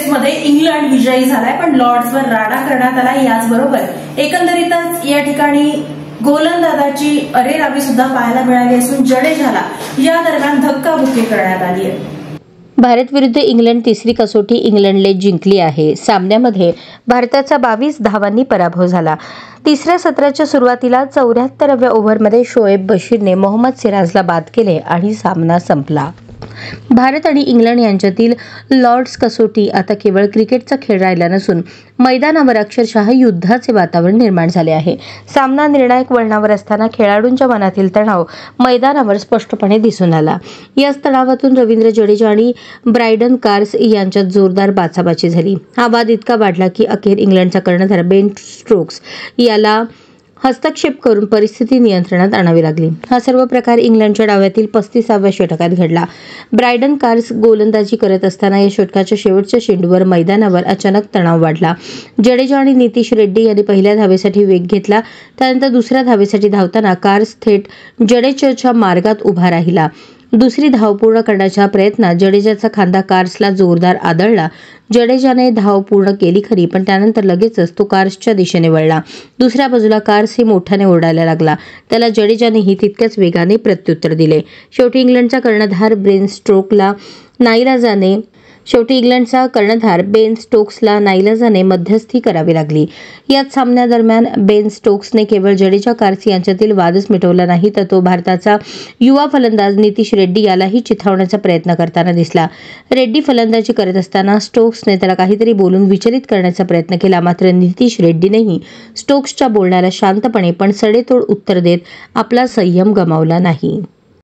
टेस्टमध्ये इंग्लंड विजयी झालाय, पण लॉर्ड्सवर राडा करण्यात आला. याचबरोबर एकंदरीतच या ठिकाणी गोलंदाजाची अरेरावी सुद्धा पाहायला मिळाली असून जडेजाला या दरम्यान धक्काबुक्की करण्यात आली आहे. भारत विरुद्ध इंग्लंड तिसरी कसोटी इंग्लंडने जिंकली आहे. सामन्यामध्ये भारताचा 22 धावांनी पराभव झाला. तिसऱ्या सत्राच्या सुरुवातीला 74व्या ओव्हरमध्ये शोएब बशीरने मोहम्मद सिराजला बाद केले आणि सामना संपला. भारत आणि इंग्लंड यांच्यातील लॉर्ड्स कसोटी आता केवळ क्रिकेटचा खेळ राहिला नसून मैदानावर अक्षरशः युद्धाचे वातावरण निर्माण झाले आहे. सामना निर्णायक वळणावर असताना खेळाडूंच्या मनातील तणाव मैदानावर स्पष्टपणे दिसून आला. याच तणावातून रवींद्र जडेजा आणि ब्रायडन कार्स यांच्यात जोरदार बाचाबाची झाली. हा वाद इतका वाढला की अखेर इंग्लंडचा कर्णधार बेन स्टोक्स याला हस्तक्षेप करून परिस्थिती नियंत्रणात आणावी लागली. हा सर्व प्रकार इंग्लंडच्या डावातील 35व्या षटकात घडला. ब्रायडन कार्स गोलंदाजी करत असताना या षटकाच्या शेवटच्या चेंडूवर मैदानावर अचानक तणाव वाढला. जडेजा आणि नितीश रेड्डी यांनी पहिल्या धावेसाठी वेग घेतला. त्यानंतर दुसऱ्या धावेसाठी धावताना कार्स थेट जडेजाच्या मार्गात उभा राहिला. दुसरी धाव पूर्ण करण्याच्या प्रयत्नात जडेजाचा खांदा कार्सला जोरदार आदळला. जडेजाने धाव पूर्ण केली खरी, पण त्यानंतर लगेचच तो कार्सच्या दिशेने वळला. दुसऱ्या बाजूला कार्सही मोठ्याने ओरडायला लागला. त्याला जडेजानेही तितक्याच वेगाने प्रत्युत्तर दिले. शेवटी इंग्लंडचा कर्णधार बेन स्टोक्सला नाईलाजाने मध्यस्थी करावी लागली. याच सामन्यादरम्यान बेन स्टोक्सने केवळ जडेजा कार्स यांच्यातील वादच मिटवला नाही, तर तो भारताचा युवा फलंदाज नितीश रेड्डी यालाही चिथावण्याचा प्रयत्न करताना दिसला. रेड्डी फलंदाजी करत असताना स्टोक्सने त्याला काहीतरी बोलून विचलित करण्याचा प्रयत्न केला. मात्र नितीश रेड्डीनेही स्टोक्सच्या बोलण्याला शांतपणे पण सडेतोड उत्तर देत आपला संयम गमावला नाही.